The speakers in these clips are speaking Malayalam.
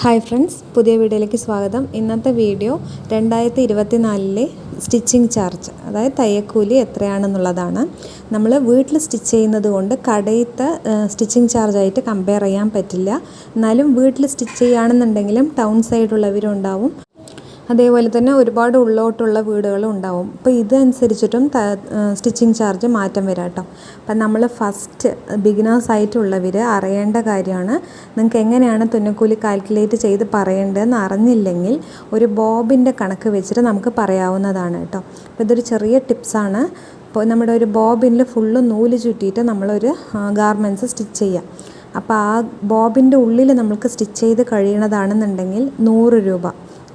ഹായ് ഫ്രണ്ട്സ്, പുതിയ വീഡിയോയിലേക്ക് സ്വാഗതം. ഇന്നത്തെ വീഡിയോ 2024 സ്റ്റിച്ചിങ് ചാർജ്, അതായത് തയ്യക്കൂലി എത്രയാണെന്നുള്ളതാണ്. നമ്മൾ വീട്ടിൽ സ്റ്റിച്ച് ചെയ്യുന്നത് കൊണ്ട് കടയിലത്തെ സ്റ്റിച്ചിങ് ചാർജായിട്ട് കമ്പയർ ചെയ്യാൻ പറ്റില്ല. എന്നാലും വീട്ടിൽ സ്റ്റിച്ച് ചെയ്യുകയാണെന്നുണ്ടെങ്കിലും ടൗൺ സൈഡുള്ളവരും ഉണ്ടാവും, അതേപോലെ തന്നെ ഒരുപാട് ഉള്ളോട്ടുള്ള വീടുകളും ഉണ്ടാവും. അപ്പോൾ ഇതനുസരിച്ചിട്ടും സ്റ്റിച്ചിങ് ചാർജ് മാറ്റം വരാം കേട്ടോ. അപ്പം നമ്മൾ ഫസ്റ്റ് ബിഗിനേഴ്സ് ആയിട്ടുള്ളവർ അറിയേണ്ട കാര്യമാണ്, നിങ്ങൾക്ക് എങ്ങനെയാണ് തുന്നക്കൂലി കാൽക്കുലേറ്റ് ചെയ്ത് പറയേണ്ടതെന്ന് അറിഞ്ഞില്ലെങ്കിൽ ഒരു ബോബിൻ്റെ കണക്ക് വെച്ചിട്ട് നമുക്ക് പറയാവുന്നതാണ് കേട്ടോ. അപ്പോൾ ഇതൊരു ചെറിയ ടിപ്സാണ്. ഇപ്പോൾ നമ്മുടെ ഒരു ബോബിനിൽ ഫുള്ള് നൂല് ചുറ്റിയിട്ട് നമ്മളൊരു ഗാർമെൻറ്റ്സ് സ്റ്റിച്ച് ചെയ്യാം. അപ്പോൾ ആ ബോബിൻ്റെ ഉള്ളിൽ നമുക്ക് സ്റ്റിച്ച് ചെയ്ത് കഴിയണതാണെന്നുണ്ടെങ്കിൽ 100 രൂപ.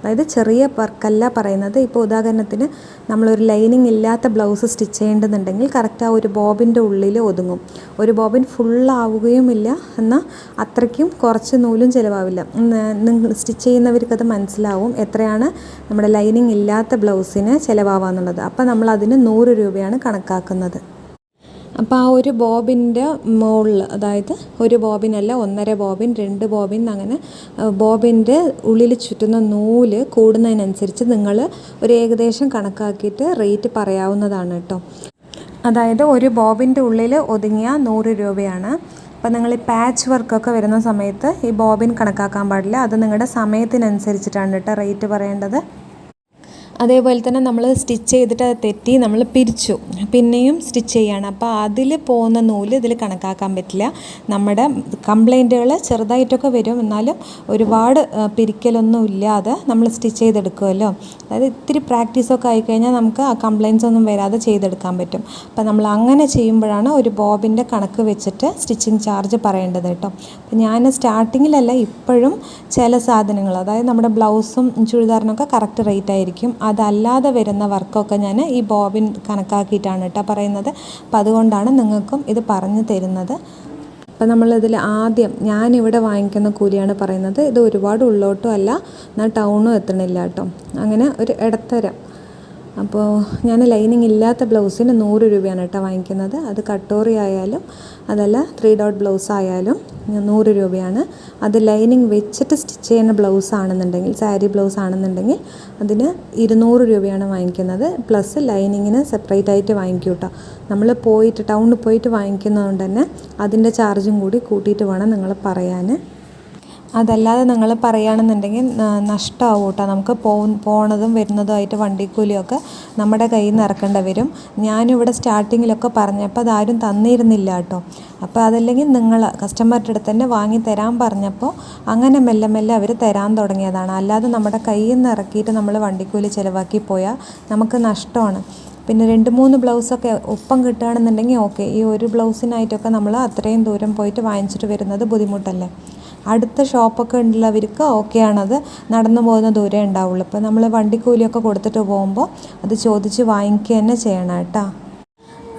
അതായത് ചെറിയ വർക്കല്ല പറയുന്നത്. ഇപ്പോൾ ഉദാഹരണത്തിന് നമ്മളൊരു ലൈനിങ് ഇല്ലാത്ത ബ്ലൗസ് സ്റ്റിച്ച് ചെയ്യേണ്ടതുണ്ടെങ്കിൽ കറക്റ്റ് ആ ഒരു ബോബിൻ്റെ ഉള്ളിൽ ഒതുങ്ങും. ഒരു ബോബിൻ ഫുള്ളാവുകയുമില്ല, എന്നാൽ അത്രയ്ക്കും കുറച്ച് നൂലും ചിലവാവില്ല. നിങ്ങൾ സ്റ്റിച്ച് ചെയ്യുന്നവർക്കത് മനസ്സിലാവും എത്രയാണ് നമ്മുടെ ലൈനിങ് ഇല്ലാത്ത ബ്ലൗസിന് ചിലവാവാന്നുള്ളത്. അപ്പോൾ നമ്മൾ അതിന് 100 രൂപയാണ് കണക്കാക്കുന്നത്. അപ്പോൾ ആ ഒരു ബോബിൻ്റെ മുകളിൽ, അതായത് ഒരു ബോബിനല്ല, 1.5 ബോബിൻ, 2 ബോബിൻ, അങ്ങനെ ബോബിൻ്റെ ഉള്ളിൽ ചുറ്റുന്ന നൂല് കൂടുന്നതിനനുസരിച്ച് നിങ്ങൾ ഒരു ഏകദേശം കണക്കാക്കിയിട്ട് റേറ്റ് പറയാവുന്നതാണ് കേട്ടോ. അതായത് ഒരു ബോബിൻ്റെ ഉള്ളിൽ ഒതുങ്ങിയ 100 രൂപയാണ്. അപ്പോൾ നിങ്ങൾ ഈ പാച്ച് വർക്കൊക്കെ വരുന്ന സമയത്ത് ഈ ബോബിൻ കണക്കാക്കാൻ പാടില്ല. അത് നിങ്ങളുടെ സമയത്തിനനുസരിച്ചിട്ടാണ് കേട്ടോ റേറ്റ് പറയേണ്ടത്. അതേപോലെ തന്നെ നമ്മൾ സ്റ്റിച്ച് ചെയ്തിട്ട് അത് തെറ്റി നമ്മൾ പിരിച്ചു, പിന്നെയും സ്റ്റിച്ച് ചെയ്യാണ്. അപ്പോൾ അതിൽ പോകുന്ന നൂല് ഇതിൽ കണക്കാക്കാൻ പറ്റില്ല. നമ്മുടെ കംപ്ലൈൻറ്റുകൾ ചെറുതായിട്ടൊക്കെ വരും, എന്നാലും ഒരുപാട് പിരിക്കലൊന്നും ഇല്ലാതെ നമ്മൾ സ്റ്റിച്ച് ചെയ്തെടുക്കുമല്ലോ. അതായത് ഇത്തിരി പ്രാക്ടീസൊക്കെ ആയിക്കഴിഞ്ഞാൽ നമുക്ക് ആ കംപ്ലൈൻറ്റ്സ് ഒന്നും വരാതെ ചെയ്തെടുക്കാൻ പറ്റും. അപ്പോൾ നമ്മൾ അങ്ങനെ ചെയ്യുമ്പോഴാണ് ഒരു ബോബിൻ്റെ കണക്ക് വെച്ചിട്ട് സ്റ്റിച്ചിങ് ചാർജ് പറയേണ്ടത് കേട്ടോ. അപ്പോൾ ഞാൻ സ്റ്റാർട്ടിങ്ങിലല്ല, ഇപ്പോഴും ചില സാധനങ്ങൾ, അതായത് നമ്മുടെ ബ്ലൗസും ചുരിദാറിനൊക്കെ കറക്റ്റ് റേറ്റ് ആയിരിക്കും. അതല്ലാതെ വരുന്ന വർക്കൊക്കെ ഞാൻ ഈ ബോബിൻ കണക്കാക്കിയിട്ടാണ് കേട്ടോ പറയുന്നത്. അപ്പം അതുകൊണ്ടാണ് നിങ്ങൾക്കും ഇത് പറഞ്ഞു തരുന്നത്. അപ്പം നമ്മളിതിൽ ആദ്യം ഞാനിവിടെ വാങ്ങിക്കുന്ന കൂലിയാണ് പറയുന്നത്. ഇത് ഒരുപാട് ഉള്ളോട്ടും അല്ല, എന്നാൽ ടൗണും എത്തണില്ല കേട്ടോ. അങ്ങനെ ഒരു ഇടത്തരം. അപ്പോൾ ഞാൻ ലൈനിങ് ഇല്ലാത്ത ബ്ലൗസിന് 100 രൂപയാണ് കേട്ടോ വാങ്ങിക്കുന്നത്. അത് കട്ടോറി ആയാലും അതല്ല 3 ഡോട്ട് ബ്ലൗസ് ആയാലും 100 രൂപയാണ്. അത് ലൈനിങ് വെച്ചിട്ട് സ്റ്റിച്ച് ചെയ്യുന്ന ബ്ലൗസ് ആണെന്നുണ്ടെങ്കിൽ, സാരി ബ്ലൗസ് ആണെന്നുണ്ടെങ്കിൽ അതിന് 200 രൂപയാണ് വാങ്ങിക്കുന്നത്. പ്ലസ് ലൈനിങ്ങിന് സെപ്പറേറ്റ് ആയിട്ട് വാങ്ങിക്കും കേട്ടോ. നമ്മൾ പോയിട്ട് ടൗണിൽ പോയിട്ട് വാങ്ങിക്കുന്നതുകൊണ്ട് തന്നെ അതിൻ്റെ ചാർജും കൂടി കൂട്ടിയിട്ട് വേണം നിങ്ങൾ പറയാൻ. അതല്ലാതെ നിങ്ങൾ പറയുകയാണെന്നുണ്ടെങ്കിൽ നഷ്ടമാവും കേട്ടോ. നമുക്ക് പോണതും വരുന്നതുമായിട്ട് വണ്ടിക്കൂലിയൊക്കെ നമ്മുടെ കയ്യിൽ നിന്ന് ഇറക്കേണ്ടി വരും. ഞാനിവിടെ സ്റ്റാർട്ടിങ്ങിലൊക്കെ പറഞ്ഞപ്പോൾ അതാരും തന്നിരുന്നില്ല കേട്ടോ. അപ്പോൾ അതല്ലെങ്കിൽ നിങ്ങൾ കസ്റ്റമറുടെ അടുത്ത് തന്നെ വാങ്ങി തരാൻ പറഞ്ഞപ്പോൾ അങ്ങനെ മെല്ലെ മെല്ലെ അവർ തരാൻ തുടങ്ങിയതാണ്. അല്ലാതെ നമ്മുടെ കയ്യിൽ നിന്ന് ഇറക്കിയിട്ട് നമ്മൾ വണ്ടിക്കൂലി ചിലവാക്കി പോയാൽ നമുക്ക് നഷ്ടമാണ്. പിന്നെ 2-3 ബ്ലൗസൊക്കെ ഒപ്പം കിട്ടുകയാണെന്നുണ്ടെങ്കിൽ ഓക്കെ. ഈ ഒരു ബ്ലൗസിനായിട്ടൊക്കെ നമ്മൾ അത്രയും ദൂരം പോയിട്ട് വാങ്ങിച്ചിട്ട് വരുന്നത് ബുദ്ധിമുട്ടല്ലേ. അടുത്ത ഷോപ്പൊക്കെ ഉള്ളവർക്ക് ഓക്കെയാണത്, നടന്നു പോകുന്ന ദൂരമേ ഉണ്ടാവുള്ളൂ. ഇപ്പോൾ നമ്മൾ വണ്ടിക്കൂലിയൊക്കെ കൊടുത്തിട്ട് പോകുമ്പോൾ അത് ചോദിച്ച് വാങ്ങിക്കുക തന്നെ ചെയ്യണം കേട്ടോ.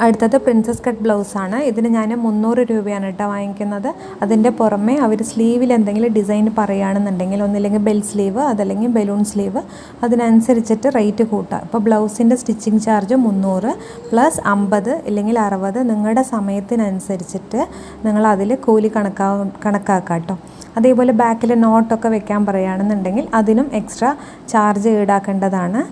അടുത്തത് പ്രിൻസസ് കട്ട് ബ്ലൗസാണ്. ഇതിന് ഞാൻ 300 രൂപയാണ് കേട്ടോ വാങ്ങിക്കുന്നത്. അതിൻ്റെ പുറമെ അവർ സ്ലീവിൽ എന്തെങ്കിലും ഡിസൈൻ പറയുകയാണെന്നുണ്ടെങ്കിൽ, ഒന്നില്ലെങ്കിൽ ബെൽ സ്ലീവ്, അതല്ലെങ്കിൽ ബലൂൺ സ്ലീവ്, അതിനനുസരിച്ചിട്ട് റേറ്റ് കൂട്ടാം. ഇപ്പോൾ ബ്ലൗസിൻ്റെ സ്റ്റിച്ചിങ് ചാർജ് 300 പ്ലസ് 50 ഇല്ലെങ്കിൽ 60, നിങ്ങളുടെ സമയത്തിനനുസരിച്ചിട്ട് നിങ്ങൾ അതിൽ കൂലി കണക്കാക്കാം കേട്ടോ. അതേപോലെ ബാക്കിൽ നോട്ടൊക്കെ വെക്കാൻ പറയുകയാണെന്നുണ്ടെങ്കിൽ അതിനും എക്സ്ട്രാ ചാർജ് ഈടാക്കേണ്ടതാണ്.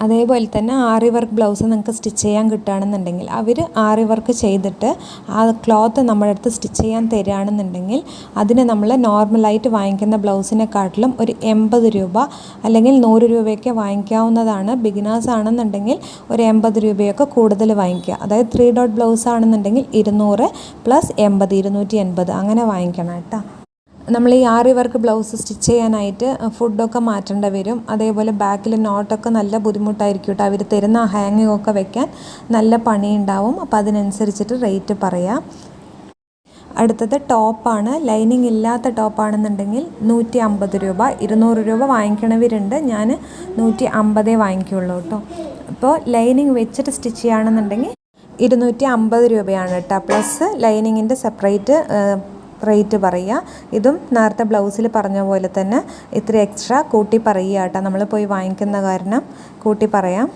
അതേപോലെ തന്നെ ആറി വർക്ക് ബ്ലൗസ് നിങ്ങൾക്ക് സ്റ്റിച്ച് ചെയ്യാൻ കിട്ടുകയാണെന്നുണ്ടെങ്കിൽ അവർ ആറി വർക്ക് ചെയ്തിട്ട് ആ ക്ലോത്ത് നമ്മുടെ അടുത്ത് സ്റ്റിച്ച് ചെയ്യാൻ തരികയാണെന്നുണ്ടെങ്കിൽ അതിന് നമ്മൾ നോർമലായിട്ട് വാങ്ങിക്കുന്ന ബ്ലൗസിനെക്കാട്ടിലും ഒരു 80 രൂപ അല്ലെങ്കിൽ 100 രൂപയൊക്കെ വാങ്ങിക്കാവുന്നതാണ്. ബിഗിനേഴ്സ് ആണെന്നുണ്ടെങ്കിൽ ഒരു 80 രൂപയൊക്കെ കൂടുതൽ വാങ്ങിക്കുക. അതായത് 3 ഡോട്ട് ബ്ലൗസ് ആണെന്നുണ്ടെങ്കിൽ 200 പ്ലസ് 80, 280 അങ്ങനെ വാങ്ങിക്കണം കേട്ടോ. നമ്മൾ ഈ ആറി വർക്ക് ബ്ലൗസ് സ്റ്റിച്ച് ചെയ്യാനായിട്ട് ഫുഡൊക്കെ മാറ്റേണ്ടി വരും. അതേപോലെ ബാക്കിൽ നോട്ടൊക്കെ നല്ല ബുദ്ധിമുട്ടായിരിക്കും കേട്ടോ. അവർ തരുന്ന ഹാങ്ങിങ് ഒക്കെ വെക്കാൻ നല്ല പണിയുണ്ടാവും. അപ്പോൾ അതിനനുസരിച്ചിട്ട് റേറ്റ് പറയാം. അടുത്തത് ടോപ്പാണ്. ലൈനിങ് ഇല്ലാത്ത ടോപ്പാണെന്നുണ്ടെങ്കിൽ 150 രൂപ, 200 രൂപ വാങ്ങിക്കണവരുണ്ട്. ഞാൻ 150 വാങ്ങിക്കുള്ളൂ കേട്ടോ. അപ്പോൾ ലൈനിങ് വെച്ചിട്ട് സ്റ്റിച്ച് ചെയ്യുകയാണെന്നുണ്ടെങ്കിൽ 250 രൂപയാണ് കേട്ടോ. പ്ലസ് ലൈനിങ്ങിൻ്റെ സെപ്പറേറ്റ് റേറ്റ് പറയുക. ഇതും നേരത്തെ ബ്ലൗസിൽ പറഞ്ഞ പോലെ തന്നെ ഇത്തിരി എക്സ്ട്രാ കൂട്ടി പറയുക കേട്ടോ. നമ്മൾ പോയി വാങ്ങിക്കുന്ന കാരണം കൂട്ടി പറയാം.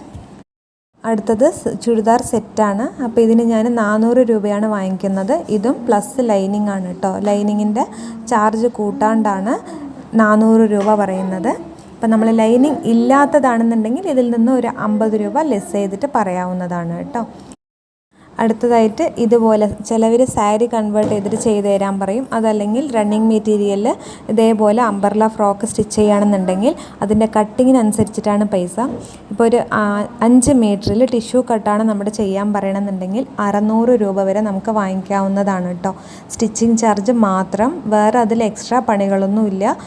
അടുത്തത് ചുരിദാർ സെറ്റാണ്. അപ്പോൾ ഇതിന് ഞാൻ 400 രൂപയാണ് വാങ്ങിക്കുന്നത്. ഇതും പ്ലസ് ലൈനിങ് ആണ് കേട്ടോ. ലൈനിങ്ങിൻ്റെ ചാർജ് കൂട്ടാണ്ടാണ് 400 രൂപ പറയുന്നത്. അപ്പോൾ നമ്മൾ ലൈനിങ് ഇല്ലാത്തതാണെന്നുണ്ടെങ്കിൽ ഇതിൽ നിന്ന് ഒരു 50 രൂപ ലെസ് ചെയ്തിട്ട് പറയാവുന്നതാണ് കേട്ടോ. അടുത്തതായിട്ട് ഇതുപോലെ ചിലവർ സാരി കൺവേർട്ട് ചെയ്തിട്ട് ചെയ്ത് തരാൻ പറയും. അതല്ലെങ്കിൽ റണ്ണിങ് മെറ്റീരിയലിൽ ഇതേപോലെ അംബർല ഫ്രോക്ക് സ്റ്റിച്ച് ചെയ്യുകയാണെന്നുണ്ടെങ്കിൽ അതിൻ്റെ കട്ടിങ്ങിനനുസരിച്ചിട്ടാണ് പൈസ. ഇപ്പോൾ ഒരു 5 മീറ്ററിൽ ടിഷ്യൂ കട്ടാണ് നമ്മുടെ ചെയ്യാൻ പറയണമെന്നുണ്ടെങ്കിൽ 600 രൂപ വരെ നമുക്ക് വാങ്ങിക്കാവുന്നതാണ് കേട്ടോ. സ്റ്റിച്ചിങ് ചാർജ് മാത്രം, വേറെ അതിൽ എക്സ്ട്രാ പണികളൊന്നുമില്ല.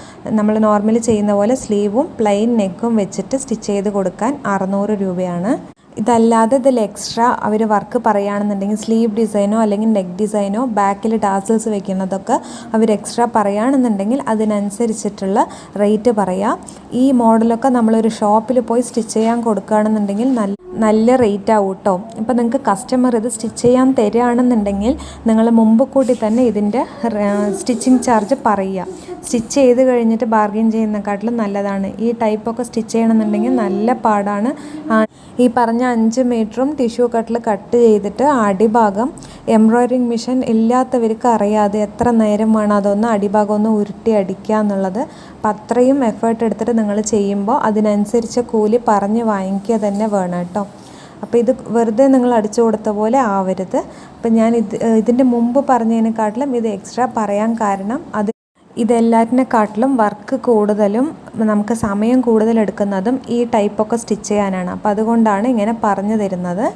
നമ്മൾ നോർമലി ചെയ്യുന്ന പോലെ സ്ലീവും പ്ലെയിൻ നെക്കും വെച്ചിട്ട് സ്റ്റിച്ച് ചെയ്ത് കൊടുക്കാൻ 600 രൂപയാണ്. ഇതല്ലാതെ ഇതിൽ എക്സ്ട്രാ അവർ വർക്ക് പറയുകയാണെന്നുണ്ടെങ്കിൽ സ്ലീവ് ഡിസൈനോ അല്ലെങ്കിൽ നെക്ക് ഡിസൈനോ ബാക്കിൽ ടാസൽസ് വെക്കുന്നതൊക്കെ അവർ എക്സ്ട്രാ പറയുകയാണെന്നുണ്ടെങ്കിൽ അതിനനുസരിച്ചിട്ടുള്ള റേറ്റ് പറയാം. ഈ മോഡലൊക്കെ നമ്മളൊരു ഷോപ്പിൽ പോയി സ്റ്റിച്ച് ചെയ്യാൻ കൊടുക്കുകയാണെന്നുണ്ടെങ്കിൽ നല്ല റേറ്റ് ആവും കേട്ടോ. ഇപ്പോൾ നിങ്ങൾക്ക് കസ്റ്റമർ ഇത് സ്റ്റിച്ച് ചെയ്യാൻ തരികയാണെന്നുണ്ടെങ്കിൽ നിങ്ങൾ മുമ്പ് കൂട്ടി തന്നെ ഇതിൻ്റെ സ്റ്റിച്ചിങ് ചാർജ് പറയുക. സ്റ്റിച്ച് ചെയ്ത് കഴിഞ്ഞിട്ട് ബാർഗെയിൻ ചെയ്യുന്നതിനെക്കാട്ടിലും നല്ലതാണ്. ഈ ടൈപ്പൊക്കെ സ്റ്റിച്ച് ചെയ്യണമെന്നുണ്ടെങ്കിൽ നല്ല പാടാണ്. ഈ പറഞ്ഞ 5 മീറ്ററും ടിഷ്യൂ കട്ടിൽ കട്ട് ചെയ്തിട്ട് അടിഭാഗം എംബ്രോയ്ഡറിങ് മെഷീൻ ഇല്ലാത്തവർക്ക് അറിയാതെ എത്ര നേരം വേണം അതൊന്ന് അടിഭാഗം ഒന്ന് ഉരുട്ടി അടിക്കുക എന്നുള്ളത്. അപ്പം അത്രയും എഫേർട്ട് എടുത്തിട്ട് നിങ്ങൾ ചെയ്യുമ്പോൾ അതിനനുസരിച്ച് കൂലി പറഞ്ഞ് വാങ്ങിക്കുക തന്നെ വേണം കേട്ടോ. അപ്പോൾ ഇത് വെറുതെ നിങ്ങൾ അടിച്ചു കൊടുത്ത പോലെ ആവരുത്. അപ്പം ഞാൻ ഇതിൻ്റെ മുമ്പ് പറഞ്ഞതിനെക്കാട്ടിലും ഇത് എക്സ്ട്രാ പറയാൻ കാരണം ഇതെല്ലാറ്റിനെക്കാട്ടിലും വർക്ക് കൂടുതലും നമുക്ക് സമയം കൂടുതൽ എടുക്കുന്നതും ഈ ടൈപ്പൊക്കെ സ്റ്റിച്ച് ചെയ്യാനാണ്. അപ്പോൾ അതുകൊണ്ടാണ് ഇങ്ങനെ പറഞ്ഞു തരുന്നത്.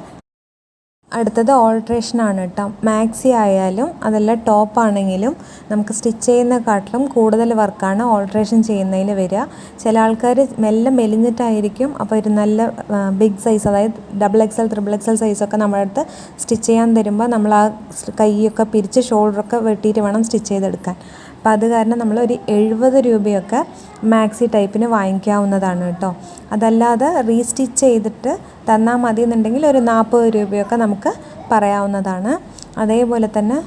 അടുത്തത് ഓൾട്രേഷനാണ് കേട്ടോ. മാക്സി ആയാലും അതല്ല ടോപ്പാണെങ്കിലും നമുക്ക് സ്റ്റിച്ച് ചെയ്യുന്നതിനെക്കാട്ടിലും കൂടുതൽ വർക്കാണ് ഓൾട്രേഷൻ ചെയ്യുന്നതിൽ വരിക. ചില ആൾക്കാർ മെലിഞ്ഞിട്ടായിരിക്കും. അപ്പോൾ ഒരു നല്ല ബിഗ് സൈസ്, അതായത് XXL, XXL സൈസൊക്കെ നമ്മുടെ അടുത്ത് സ്റ്റിച്ച് ചെയ്യാൻ തരുമ്പോൾ നമ്മൾ ആ കൈയൊക്കെ പിരിച്ച് ഷോൾഡറൊക്കെ വെട്ടിയിട്ട് വേണം സ്റ്റിച്ച് ചെയ്തെടുക്കാൻ. അപ്പോൾ അത് കാരണം നമ്മൾ ഒരു 70 രൂപയൊക്കെ മാക്സി ടൈപ്പിന് വാങ്ങിക്കാവുന്നതാണ് കേട്ടോ. അതല്ലാതെ റീസ്റ്റിച്ച് ചെയ്തിട്ട് തന്നാൽ മതി എന്നുണ്ടെങ്കിൽ ഒരു 40 രൂപയൊക്കെ നമുക്ക് പറയാവുന്നതാണ്. അതേപോലെ തന്നെ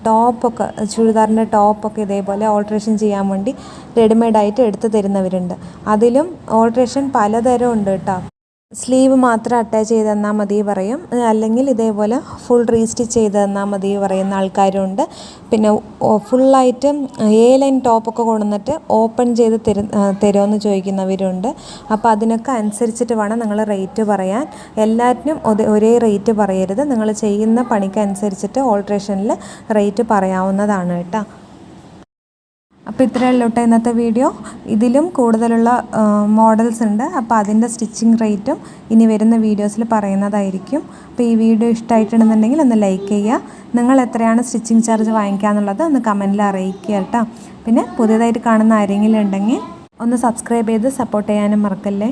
ടോപ്പൊക്കെ, ചുരിദാറിൻ്റെ ടോപ്പൊക്കെ ഇതേപോലെ ഓൾട്രേഷൻ ചെയ്യാൻ വേണ്ടി റെഡിമെയ്ഡായിട്ട് എടുത്ത് തരുന്നവരുണ്ട്. അതിലും ഓൾട്രേഷൻ പലതരം ഉണ്ട് കേട്ടോ. സ്ലീവ് മാത്രം അറ്റാച്ച് ചെയ്ത് തന്നാൽ മതി പറയും, അല്ലെങ്കിൽ ഇതേപോലെ ഫുൾ റീസ്റ്റിച്ച് ചെയ്ത് തന്നാൽ മതി പറയുന്ന ആൾക്കാരുണ്ട്. പിന്നെ ഫുള്ളായിട്ട് ലൈൻ ടോപ്പൊക്കെ കൊണ്ടുവന്നിട്ട് ഓപ്പൺ ചെയ്ത് തരുമെന്ന് ചോദിക്കുന്നവരുണ്ട്. അപ്പോൾ അതിനൊക്കെ അനുസരിച്ചിട്ട് വേണം നിങ്ങൾ റേറ്റ് പറയാൻ. എല്ലാറ്റിനും ഒരേ റേറ്റ് പറയരുത്. നിങ്ങൾ ചെയ്യുന്ന പണിക്ക് അനുസരിച്ചിട്ട് ഓൾട്രേഷനിൽ റേറ്റ് പറയാവുന്നതാണ് കേട്ടോ. അപ്പോൾ ഇത്രയേ ഉള്ളൂ ഇന്നത്തെ വീഡിയോ. ഇതിലും കൂടുതലുള്ള മോഡൽസ് ഉണ്ട്. അപ്പോൾ അതിൻ്റെ സ്റ്റിച്ചിങ് റേറ്റും ഇനി വരുന്ന വീഡിയോസിൽ പറയുന്നതായിരിക്കും. അപ്പോൾ ഈ വീഡിയോ ഇഷ്ടമായിട്ടുണ്ടെന്നുണ്ടെങ്കിൽ ഒന്ന് ലൈക്ക് ചെയ്യുക. നിങ്ങൾ എത്രയാണ് സ്റ്റിച്ചിങ് ചാർജ് വാങ്ങിക്കുക എന്നുള്ളത് ഒന്ന് കമൻറ്റിൽ അറിയിക്കുക കേട്ടോ. പിന്നെ പുതിയതായിട്ട് കാണുന്ന ആരെങ്കിലും ഉണ്ടെങ്കിൽ ഒന്ന് സബ്സ്ക്രൈബ് ചെയ്ത് സപ്പോർട്ട് ചെയ്യാനും മറക്കല്ലേ.